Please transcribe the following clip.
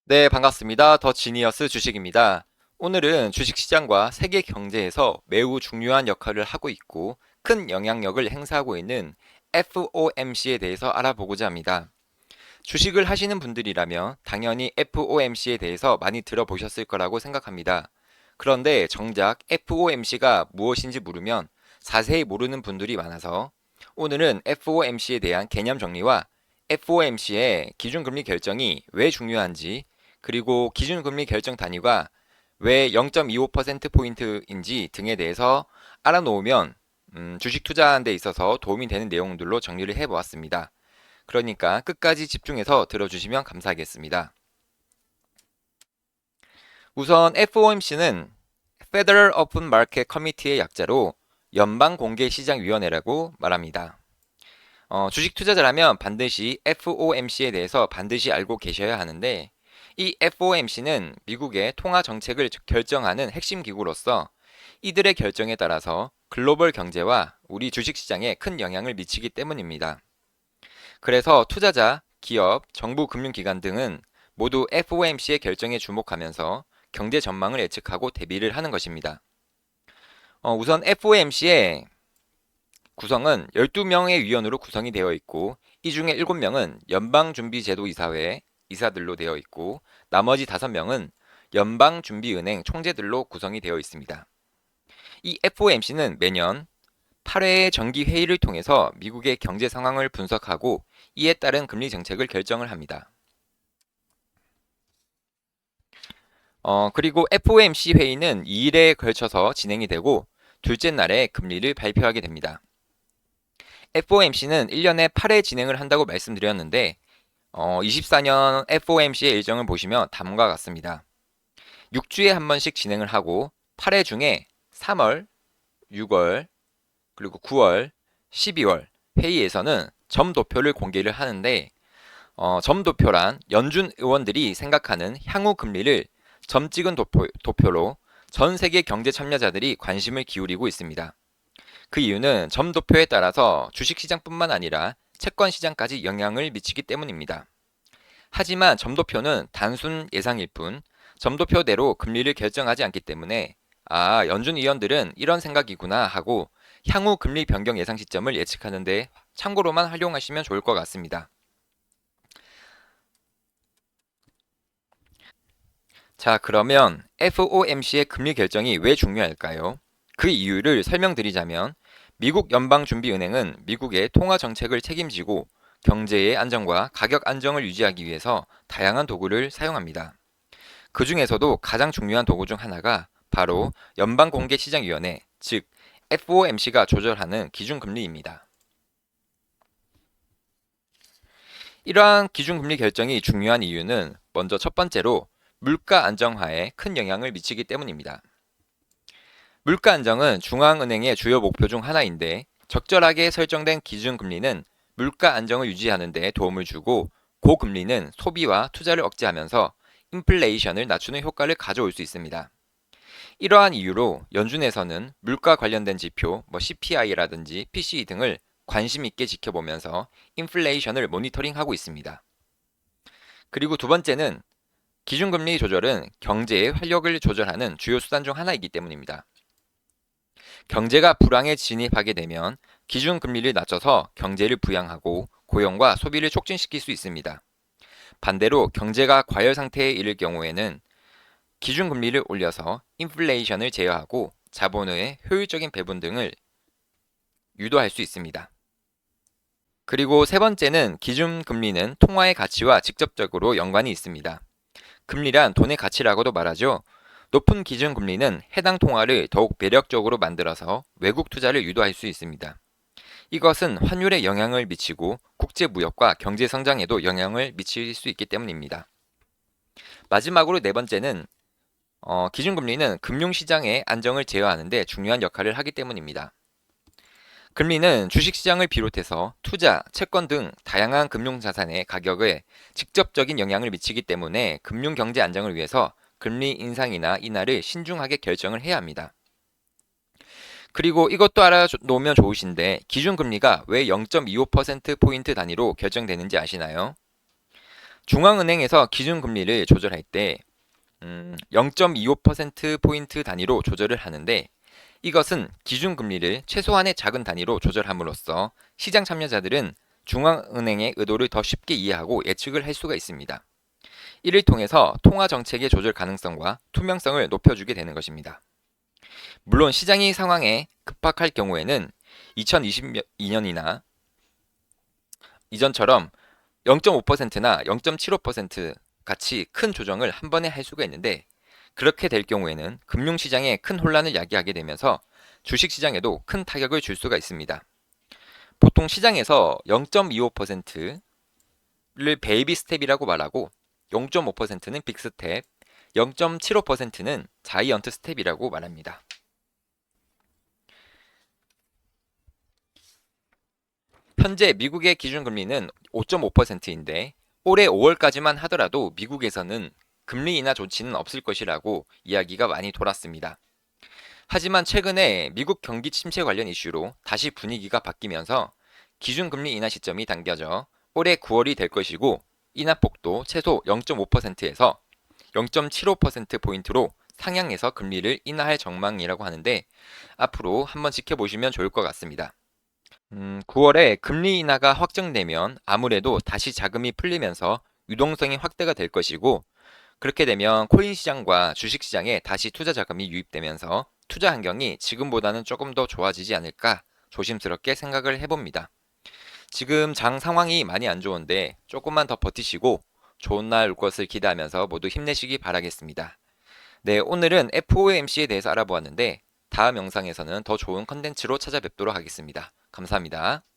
네, 반갑습니다. 더 지니어스 주식입니다. 오늘은 주식시장과 세계 경제에서 매우 중요한 역할을 하고 있고 큰 영향력을 행사하고 있는 FOMC에 대해서 알아보고자 합니다. 주식을 하시는 분들이라면 당연히 FOMC에 대해서 많이 들어보셨을 거라고 생각합니다. 그런데 정작 FOMC가 무엇인지 물으면 자세히 모르는 분들이 많아서 오늘은 FOMC에 대한 개념 정리와 FOMC의 기준금리 결정이 왜 중요한지, 그리고 기준금리 결정 단위가 왜 0.25%포인트인지 등에 대해서 알아놓으면 주식 투자하는 데 있어서 도움이 되는 내용들로 정리를 해보았습니다. 그러니까 끝까지 집중해서 들어주시면 감사하겠습니다. 우선 FOMC는 Federal Open Market Committee의 약자로 연방공개시장위원회라고 말합니다. 주식 투자자라면 반드시 FOMC에 대해서 반드시 알고 계셔야 하는데, 이 FOMC는 미국의 통화 정책을 결정하는 핵심 기구로서 이들의 결정에 따라서 글로벌 경제와 우리 주식시장에 큰 영향을 미치기 때문입니다. 그래서 투자자, 기업, 정부 금융기관 등은 모두 FOMC의 결정에 주목하면서 경제 전망을 예측하고 대비를 하는 것입니다. 우선 FOMC의 구성은 12명의 위원으로 구성이 되어 있고, 이 중에 7명은 연방준비제도이사회 이사들로 되어 있고, 나머지 5명은 연방준비은행 총재들로 구성이 되어 있습니다. 이 FOMC는 매년 8회의 정기 회의를 통해서 미국의 경제 상황을 분석하고 이에 따른 금리 정책을 결정을 합니다. 그리고 FOMC 회의는 2일에 걸쳐서 진행이 되고 둘째 날에 금리를 발표하게 됩니다. FOMC는 1년에 8회 진행을 한다고 말씀드렸는데 24년 FOMC의 일정을 보시면 다음과 같습니다. 6주에 한 번씩 진행을 하고 8회 중에 3월, 6월, 그리고 9월, 12월 회의에서는 점도표를 공개를 하는데 점도표란 연준 의원들이 생각하는 향후 금리를 점 찍은 도표로 전 세계 경제 참여자들이 관심을 기울이고 있습니다. 그 이유는 점도표에 따라서 주식시장뿐만 아니라 채권시장까지 영향을 미치기 때문입니다. 하지만 점도표는 단순 예상일 뿐 점도표대로 금리를 결정하지 않기 때문에 연준 위원들은 이런 생각이구나 하고 향후 금리 변경 예상 시점을 예측하는데 참고로만 활용하시면 좋을 것 같습니다. 자, 그러면 FOMC의 금리 결정이 왜 중요할까요? 그 이유를 설명드리자면 미국 연방준비은행은 미국의 통화 정책을 책임지고 경제의 안정과 가격 안정을 유지하기 위해서 다양한 도구를 사용합니다. 그 중에서도 가장 중요한 도구 중 하나가 바로 연방공개시장위원회, 즉 FOMC가 조절하는 기준금리입니다. 이러한 기준금리 결정이 중요한 이유는 먼저 첫 번째로 물가 안정화에 큰 영향을 미치기 때문입니다. 물가 안정은 중앙은행의 주요 목표 중 하나인데 적절하게 설정된 기준금리는 물가 안정을 유지하는 데 도움을 주고 고금리는 소비와 투자를 억제하면서 인플레이션을 낮추는 효과를 가져올 수 있습니다. 이러한 이유로 연준에서는 물가 관련된 지표, CPI라든지 PCE 등을 관심 있게 지켜보면서 인플레이션을 모니터링하고 있습니다. 그리고 두 번째는 기준금리 조절은 경제의 활력을 조절하는 주요 수단 중 하나이기 때문입니다. 경제가 불황에 진입하게 되면 기준금리를 낮춰서 경제를 부양하고 고용과 소비를 촉진시킬 수 있습니다. 반대로 경제가 과열 상태에 이를 경우에는 기준금리를 올려서 인플레이션을 제어하고 자본의 효율적인 배분 등을 유도할 수 있습니다. 그리고 세 번째는 기준금리는 통화의 가치와 직접적으로 연관이 있습니다. 금리란 돈의 가치라고도 말하죠. 높은 기준금리는 해당 통화를 더욱 매력적으로 만들어서 외국 투자를 유도할 수 있습니다. 이것은 환율에 영향을 미치고 국제 무역과 경제 성장에도 영향을 미칠 수 있기 때문입니다. 마지막으로 네 번째는 기준금리는 금융시장의 안정을 제어하는 데 중요한 역할을 하기 때문입니다. 금리는 주식시장을 비롯해서 투자, 채권 등 다양한 금융자산의 가격에 직접적인 영향을 미치기 때문에 금융경제 안정을 위해서 금리 인상이나 인하를 신중하게 결정을 해야 합니다. 그리고 이것도 알아놓으면 좋으신데 기준금리가 왜 0.25%포인트 단위로 결정되는지 아시나요? 중앙은행에서 기준금리를 조절할 때 0.25%포인트 단위로 조절을 하는데 이것은 기준금리를 최소한의 작은 단위로 조절함으로써 시장 참여자들은 중앙은행의 의도를 더 쉽게 이해하고 예측을 할 수가 있습니다. 이를 통해서 통화 정책의 조절 가능성과 투명성을 높여주게 되는 것입니다. 물론 시장의 상황에 급박할 경우에는 2022년이나 이전처럼 0.5%나 0.75% 같이 큰 조정을 한 번에 할 수가 있는데 그렇게 될 경우에는 금융시장에 큰 혼란을 야기하게 되면서 주식시장에도 큰 타격을 줄 수가 있습니다. 보통 시장에서 0.25%를 베이비 스텝이라고 말하고 0.5%는 빅 스텝, 0.75%는 자이언트 스텝이라고 말합니다. 현재 미국의 기준금리는 5.5%인데 올해 5월까지만 하더라도 미국에서는 금리 인하 조치는 없을 것이라고 이야기가 많이 돌았습니다. 하지만 최근에 미국 경기 침체 관련 이슈로 다시 분위기가 바뀌면서 기준금리 인하 시점이 당겨져 올해 9월이 될 것이고 인하폭도 최소 0.5%에서 0.75%포인트로 상향해서 금리를 인하할 전망이라고 하는데 앞으로 한번 지켜보시면 좋을 것 같습니다. 9월에 금리 인하가 확정되면 아무래도 다시 자금이 풀리면서 유동성이 확대가 될 것이고 그렇게 되면 코인 시장과 주식 시장에 다시 투자 자금이 유입되면서 투자 환경이 지금보다는 조금 더 좋아지지 않을까 조심스럽게 생각을 해봅니다. 지금 장 상황이 많이 안 좋은데 조금만 더 버티시고 좋은 날 올 것을 기대하면서 모두 힘내시기 바라겠습니다. 네, 오늘은 FOMC에 대해서 알아보았는데 다음 영상에서는 더 좋은 컨텐츠로 찾아뵙도록 하겠습니다. 감사합니다.